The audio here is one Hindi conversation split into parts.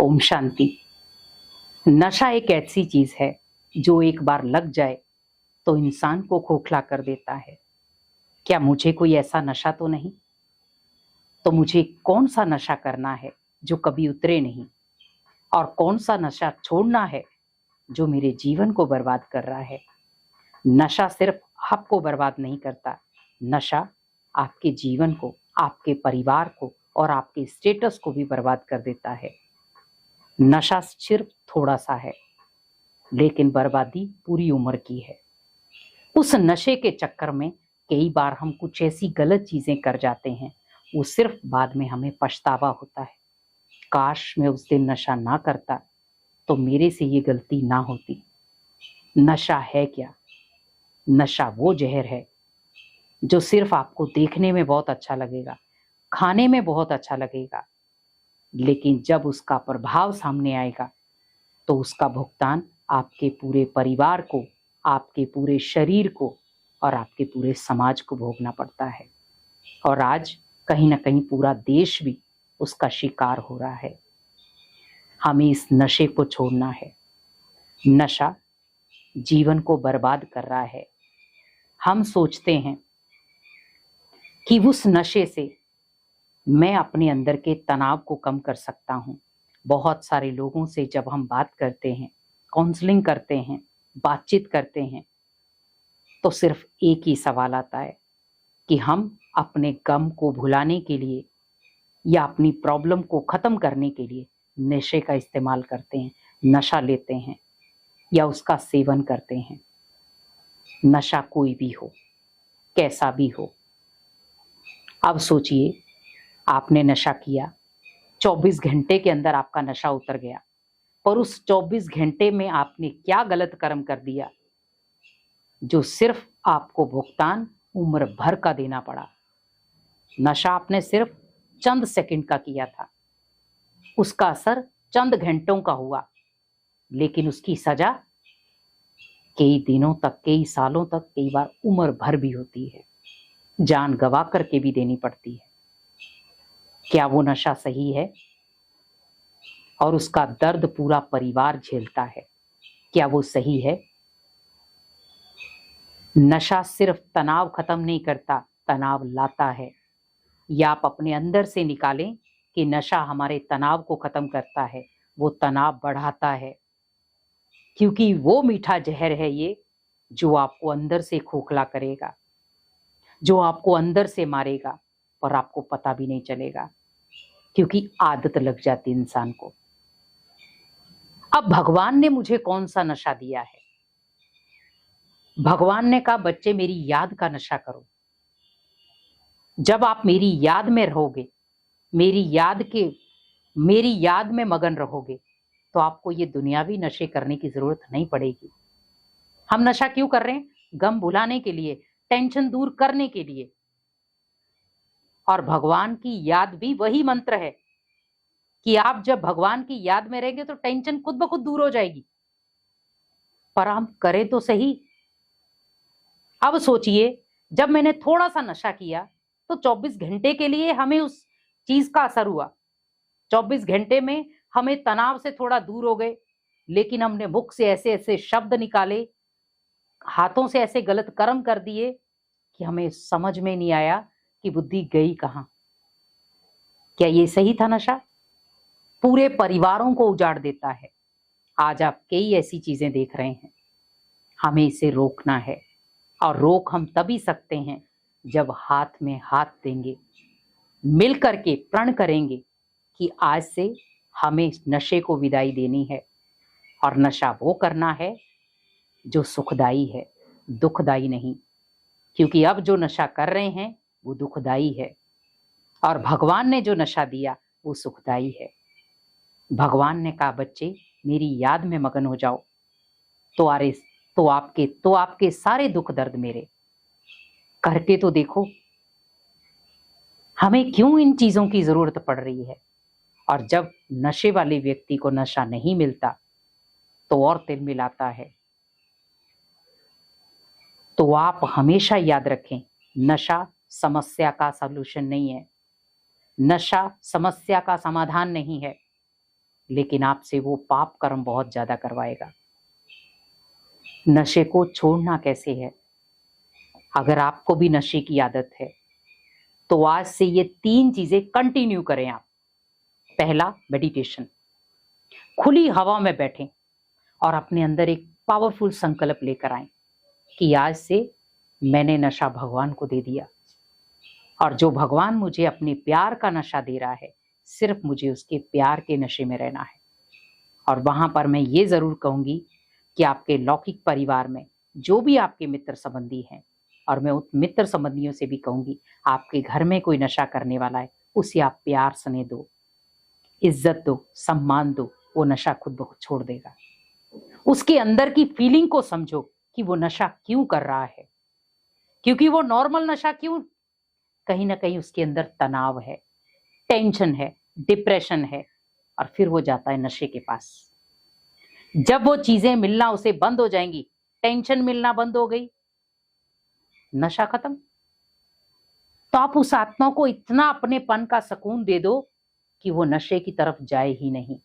ओम शांति। नशा एक ऐसी चीज है जो एक बार लग जाए तो इंसान को खोखला कर देता है। क्या मुझे कोई ऐसा नशा तो नहीं? तो मुझे कौन सा नशा करना है जो कभी उतरे नहीं, और कौन सा नशा छोड़ना है जो मेरे जीवन को बर्बाद कर रहा है। नशा सिर्फ आपको बर्बाद नहीं करता, नशा आपके जीवन को, आपके परिवार को और आपके स्टेटस को भी बर्बाद कर देता है। नशा सिर्फ थोड़ा सा है, लेकिन बर्बादी पूरी उम्र की है। उस नशे के चक्कर में कई बार हम कुछ ऐसी गलत चीजें कर जाते हैं, वो सिर्फ बाद में हमें पछतावा होता है। काश मैं उस दिन नशा ना करता तो मेरे से ये गलती ना होती। नशा है क्या? नशा वो जहर है जो सिर्फ आपको देखने में बहुत अच्छा लगेगा, खाने में बहुत अच्छा लगेगा, लेकिन जब उसका प्रभाव सामने आएगा तो उसका भुगतान आपके पूरे परिवार को, आपके पूरे शरीर को और आपके पूरे समाज को भोगना पड़ता है। और आज कहीं ना कहीं पूरा देश भी उसका शिकार हो रहा है। हमें इस नशे को छोड़ना है। नशा जीवन को बर्बाद कर रहा है। हम सोचते हैं कि उस नशे से मैं अपने अंदर के तनाव को कम कर सकता हूं। बहुत सारे लोगों से जब हम बात करते हैं, काउंसलिंग करते हैं, बातचीत करते हैं, तो सिर्फ एक ही सवाल आता है कि हम अपने गम को भुलाने के लिए या अपनी प्रॉब्लम को खत्म करने के लिए नशे का इस्तेमाल करते हैं, नशा लेते हैं या उसका सेवन करते हैं। नशा कोई भी हो, कैसा भी हो। अब सोचिए, आपने नशा किया, 24 घंटे के अंदर आपका नशा उतर गया, पर उस 24 घंटे में आपने क्या गलत कर्म कर दिया जो सिर्फ आपको भुगतान उम्र भर का देना पड़ा। नशा आपने सिर्फ चंद सेकंड का किया था, उसका असर चंद घंटों का हुआ, लेकिन उसकी सजा कई दिनों तक, कई सालों तक, कई बार उम्र भर भी होती है, जान गवा करके भी देनी पड़ती है। क्या वो नशा सही है? और उसका दर्द पूरा परिवार झेलता है, क्या वो सही है? नशा सिर्फ तनाव खत्म नहीं करता, तनाव लाता है। या आप अपने अंदर से निकालें कि नशा हमारे तनाव को खत्म करता है, वो तनाव बढ़ाता है, क्योंकि वो मीठा जहर है ये जो आपको अंदर से खोखला करेगा, जो आपको अंदर से मारेगा, और आपको पता भी नहीं चलेगा, क्योंकि आदत लग जाती इंसान को। अब भगवान ने मुझे कौन सा नशा दिया है? भगवान ने कहा, बच्चे मेरी याद का नशा करो। जब आप मेरी याद में रहोगे, मेरी याद में मगन रहोगे, तो आपको ये दुनियावी नशे करने की जरूरत नहीं पड़ेगी। हम नशा क्यों कर रहे हैं? गम भुलाने के लिए, टेंशन दूर करने के लिए। और भगवान की याद भी वही मंत्र है कि आप जब भगवान की याद में रहेंगे तो टेंशन खुद ब खुद दूर हो जाएगी। पर हम करें तो सही। अब सोचिए, जब मैंने थोड़ा सा नशा किया तो 24 घंटे के लिए हमें उस चीज का असर हुआ। 24 घंटे में हमें तनाव से थोड़ा दूर हो गए, लेकिन हमने मुख से ऐसे ऐसे शब्द निकाले, हाथों से ऐसे गलत कर्म कर दिए कि हमें समझ में नहीं आया कि बुद्धि गई कहां। क्या ये सही था नशा? पूरे परिवारों को उजाड़ देता है। आज आप कई ऐसी चीजें देख रहे हैं। हमें इसे रोकना है, और रोक हम तभी सकते हैं जब हाथ में हाथ देंगे, मिल करके प्रण करेंगे कि आज से हमें इस नशे को विदाई देनी है। और नशा वो करना है जो सुखदाई है, दुखदाई नहीं, क्योंकि अब जो नशा कर रहे हैं वो दुखदाई है, और भगवान ने जो नशा दिया वो सुखदाई है। भगवान ने कहा, बच्चे मेरी याद में मगन हो जाओ, तो आपके सारे दुख दर्द मेरे। करके तो देखो, हमें क्यों इन चीजों की जरूरत पड़ रही है। और जब नशे वाले व्यक्ति को नशा नहीं मिलता तो और तिल मिलाता है। तो आप हमेशा याद रखें, नशा समस्या का सलूशन नहीं है, नशा समस्या का समाधान नहीं है, लेकिन आपसे वो पाप कर्म बहुत ज्यादा करवाएगा। नशे को छोड़ना कैसे है? अगर आपको भी नशे की आदत है तो आज से ये 3 चीजें कंटिन्यू करें आप। पहला, मेडिटेशन। खुली हवा में बैठें और अपने अंदर एक पावरफुल संकल्प लेकर आए कि आज से मैंने नशा भगवान को दे दिया, और जो भगवान मुझे अपने प्यार का नशा दे रहा है, सिर्फ मुझे उसके प्यार के नशे में रहना है। और वहां पर मैं ये जरूर कहूंगी कि आपके लौकिक परिवार में जो भी आपके मित्र संबंधी हैं, और मैं उन मित्र संबंधियों से भी कहूंगी, आपके घर में कोई नशा करने वाला है, उसे आप प्यार स्नेह दो, इज्जत दो, सम्मान दो, वो नशा खुद ब खुद छोड़ देगा। उसके अंदर की फीलिंग को समझो कि वो नशा क्यों कर रहा है, क्योंकि वो नॉर्मल नशा क्यों, कहीं ना कहीं उसके अंदर तनाव है, टेंशन है, डिप्रेशन है, और फिर वो जाता है नशे के पास। जब वो चीजें मिलना उसे बंद हो जाएंगी, टेंशन मिलना बंद हो गई, नशा खत्म। तो आप उस आत्मा को इतना अपनेपन का सुकून दे दो कि वो नशे की तरफ जाए ही नहीं।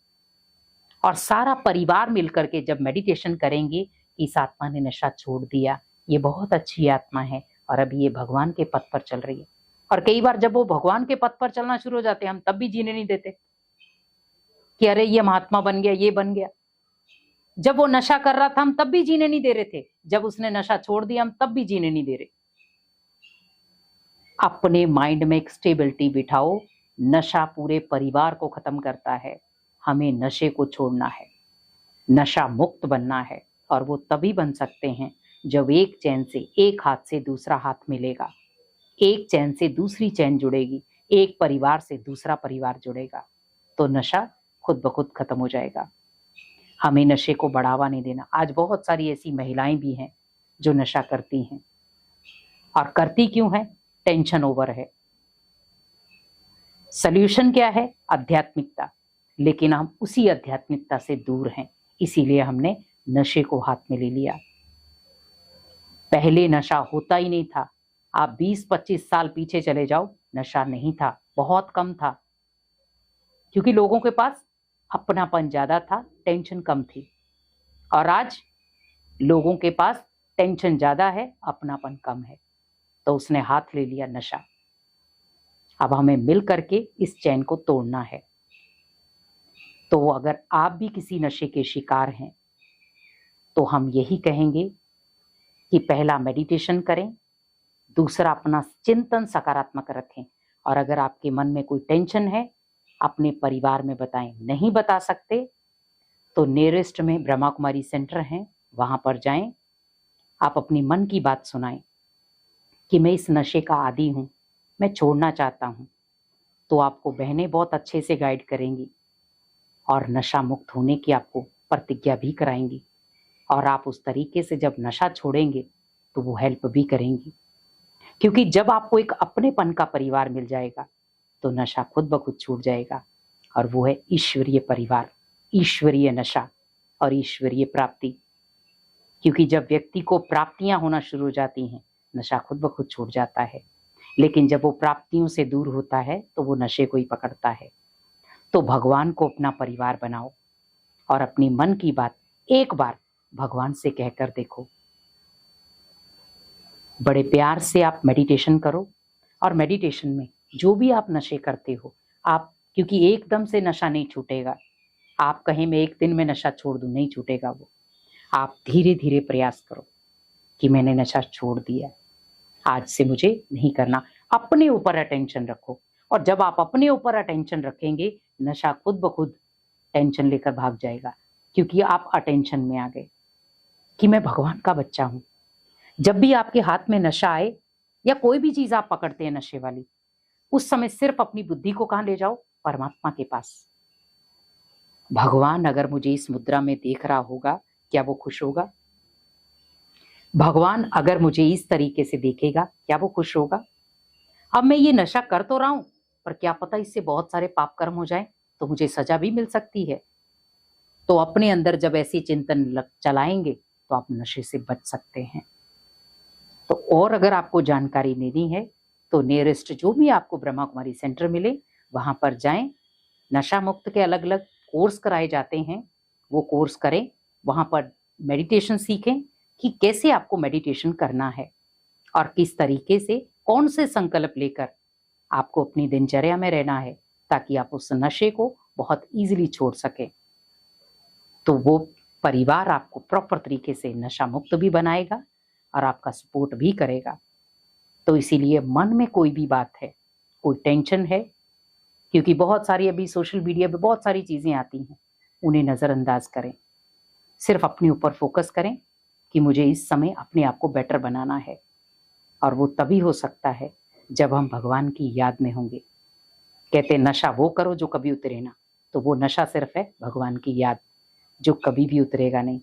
और सारा परिवार मिलकर के जब मेडिटेशन करेंगे, इस आत्मा ने नशा छोड़ दिया, ये बहुत अच्छी आत्मा है और अभी ये भगवान के पथ पर चल रही है। और कई बार जब वो भगवान के पथ पर चलना शुरू हो जाते हैं, हम तब भी जीने नहीं देते कि अरे ये महात्मा बन गया, ये बन गया। जब वो नशा कर रहा था हम तब भी जीने नहीं दे रहे थे, जब उसने नशा छोड़ दिया हम तब भी जीने नहीं दे रहे। अपने माइंड में एक स्टेबिलिटी बिठाओ। नशा पूरे परिवार को खत्म करता है, हमें नशे को छोड़ना है, नशा मुक्त बनना है। और वो तभी बन सकते हैं जब एक चैन से एक हाथ से दूसरा हाथ मिलेगा, एक चैन से दूसरी चैन जुड़ेगी, एक परिवार से दूसरा परिवार जुड़ेगा, तो नशा खुद ब खुद खत्म हो जाएगा। हमें नशे को बढ़ावा नहीं देना। आज बहुत सारी ऐसी महिलाएं भी हैं जो नशा करती हैं, और करती क्यों है? टेंशन ओवर है। सल्यूशन क्या है? आध्यात्मिकता। लेकिन हम उसी आध्यात्मिकता से दूर हैं, इसीलिए हमने नशे को हाथ में ले लिया। पहले नशा होता ही नहीं था। आप 20-25 साल पीछे चले जाओ, नशा नहीं था, बहुत कम था, क्योंकि लोगों के पास अपनापन ज्यादा था, टेंशन कम थी। और आज लोगों के पास टेंशन ज्यादा है, अपनापन कम है, तो उसने हाथ ले लिया नशा। अब हमें मिल करके इस चैन को तोड़ना है। तो अगर आप भी किसी नशे के शिकार हैं तो हम यही कहेंगे कि पहला मेडिटेशन करें, दूसरा अपना चिंतन सकारात्मक रखें, और अगर आपके मन में कोई टेंशन है अपने परिवार में बताएं। नहीं बता सकते तो नियरेस्ट में ब्रह्मा कुमारी सेंटर हैं, वहां पर जाएं। आप अपनी मन की बात सुनाएं कि मैं इस नशे का आदी हूं, मैं छोड़ना चाहता हूं। तो आपको बहनें बहुत अच्छे से गाइड करेंगी और नशा मुक्त होने की आपको प्रतिज्ञा भी कराएंगी। और आप उस तरीके से जब नशा छोड़ेंगे तो वो हेल्प भी करेंगी, क्योंकि जब आपको एक अपनेपन का परिवार मिल जाएगा तो नशा खुद ब खुद छूट जाएगा। और वो है ईश्वरीय परिवार, ईश्वरीय नशा और ईश्वरीय प्राप्ति। क्योंकि जब व्यक्ति को प्राप्तियां होना शुरू हो जाती हैं, नशा खुद ब खुद छूट जाता है। लेकिन जब वो प्राप्तियों से दूर होता है तो वो नशे को ही पकड़ता है। तो भगवान को अपना परिवार बनाओ और अपनी मन की बात एक बार भगवान से कहकर देखो। बड़े प्यार से आप मेडिटेशन करो, और मेडिटेशन में जो भी आप नशे करते हो, आप, क्योंकि एकदम से नशा नहीं छूटेगा। आप कहें मैं एक दिन में नशा छोड़ दूं, नहीं छूटेगा वो। आप धीरे धीरे प्रयास करो कि मैंने नशा छोड़ दिया, आज से मुझे नहीं करना। अपने ऊपर अटेंशन रखो, और जब आप अपने ऊपर अटेंशन रखेंगे, नशा खुद ब खुद टेंशन लेकर भाग जाएगा, क्योंकि आप अटेंशन में आ गए कि मैं भगवान का बच्चा हूं। जब भी आपके हाथ में नशा आए या कोई भी चीज आप पकड़ते हैं नशे वाली, उस समय सिर्फ अपनी बुद्धि को कहां ले जाओ? परमात्मा के पास। भगवान अगर मुझे इस मुद्रा में देख रहा होगा, क्या वो खुश होगा? भगवान अगर मुझे इस तरीके से देखेगा, क्या वो खुश होगा? अब मैं ये नशा कर तो रहा हूं, पर क्या पता इससे बहुत सारे पाप कर्म हो जाए तो मुझे सजा भी मिल सकती है। तो अपने अंदर जब ऐसी चिंतन चलाएंगे तो आप नशे से बच सकते हैं। तो और अगर आपको जानकारी लेनी है तो नियरेस्ट जो भी आपको ब्रह्मा कुमारी सेंटर मिले, वहां पर जाएं। नशा मुक्त के अलग अलग कोर्स कराए जाते हैं वो कोर्स करें, वहां पर मेडिटेशन सीखें कि कैसे आपको मेडिटेशन करना है और किस तरीके से कौन से संकल्प लेकर आपको अपनी दिनचर्या में रहना है ताकि आप उस नशे को बहुत इजीली छोड़ सकें। तो वो परिवार आपको प्रॉपर तरीके से नशा मुक्त भी बनाएगा और आपका सपोर्ट भी करेगा। तो इसीलिए मन में कोई भी बात है, कोई टेंशन है, क्योंकि बहुत सारी अभी सोशल मीडिया पे बहुत सारी चीजें आती हैं, उन्हें नजरअंदाज करें। सिर्फ अपने ऊपर फोकस करें कि मुझे इस समय अपने आप को बेटर बनाना है, और वो तभी हो सकता है जब हम भगवान की याद में होंगे। कहते हैं नशा वो करो जो कभी उतरे ना, तो वो नशा सिर्फ है भगवान की याद, जो कभी भी उतरेगा नहीं।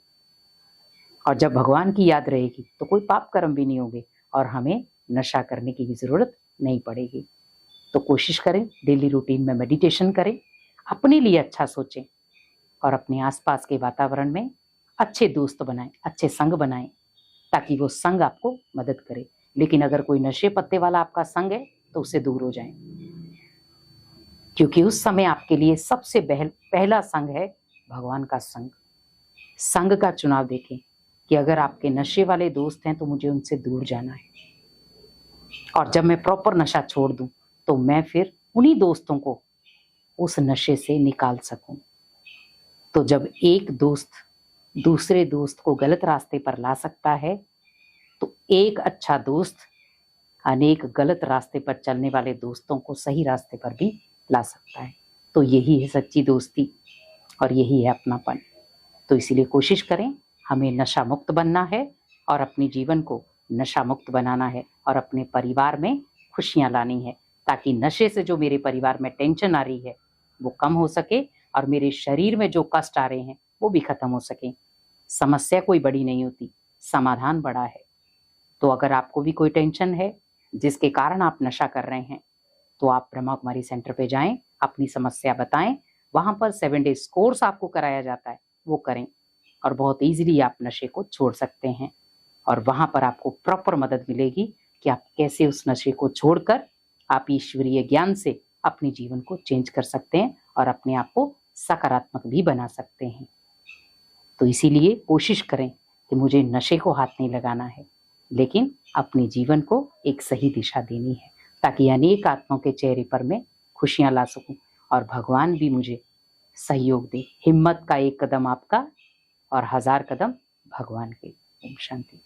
और जब भगवान की याद रहेगी तो कोई पाप कर्म भी नहीं होंगे और हमें नशा करने की भी जरूरत नहीं पड़ेगी। तो कोशिश करें डेली रूटीन में मेडिटेशन करें, अपने लिए अच्छा सोचें और अपने आसपास के वातावरण में अच्छे दोस्त बनाएं, अच्छे संग बनाएं, ताकि वो संग आपको मदद करे। लेकिन अगर कोई नशे पत्ते वाला आपका संग है तो उससे दूर हो जाएं, क्योंकि उस समय आपके लिए सबसे पहला संग है भगवान का संग। संग का चुनाव देखें कि अगर आपके नशे वाले दोस्त हैं तो मुझे उनसे दूर जाना है, और जब मैं प्रॉपर नशा छोड़ दूं तो मैं फिर उन्हीं दोस्तों को उस नशे से निकाल सकूं। तो जब एक दोस्त दूसरे दोस्त को गलत रास्ते पर ला सकता है तो एक अच्छा दोस्त अनेक गलत रास्ते पर चलने वाले दोस्तों को सही रास्ते पर भी ला सकता है। तो यही है सच्ची दोस्ती और यही है अपनापन। तो इसीलिए कोशिश करें, हमें नशा मुक्त बनना है और अपने जीवन को नशा मुक्त बनाना है और अपने परिवार में खुशियां लानी है, ताकि नशे से जो मेरे परिवार में टेंशन आ रही है वो कम हो सके और मेरे शरीर में जो कष्ट आ रहे हैं वो भी खत्म हो सके। समस्या कोई बड़ी नहीं होती, समाधान बड़ा है। तो अगर आपको भी कोई टेंशन है जिसके कारण आप नशा कर रहे हैं तो आप ब्रह्मा कुमारी सेंटर पे जाएं, अपनी समस्या बताएं। वहां पर 7 डेज कोर्स आपको कराया जाता है, वो करें और बहुत इजीली आप नशे को छोड़ सकते हैं। और वहां पर आपको प्रॉपर मदद मिलेगी कि आप कैसे उस नशे को छोड़कर आप ईश्वरीय ज्ञान से अपने जीवन को चेंज कर सकते हैं और अपने आप को सकारात्मक भी बना सकते हैं। तो इसीलिए कोशिश करें कि मुझे नशे को हाथ नहीं लगाना है, लेकिन अपने जीवन को एक सही दिशा देनी है, ताकि अनेक आत्माओं के चेहरे पर मैं खुशियां ला सकूं और भगवान भी मुझे सहयोग दे। हिम्मत का एक कदम आपका और 1000 कदम भगवान के। ओम शांति।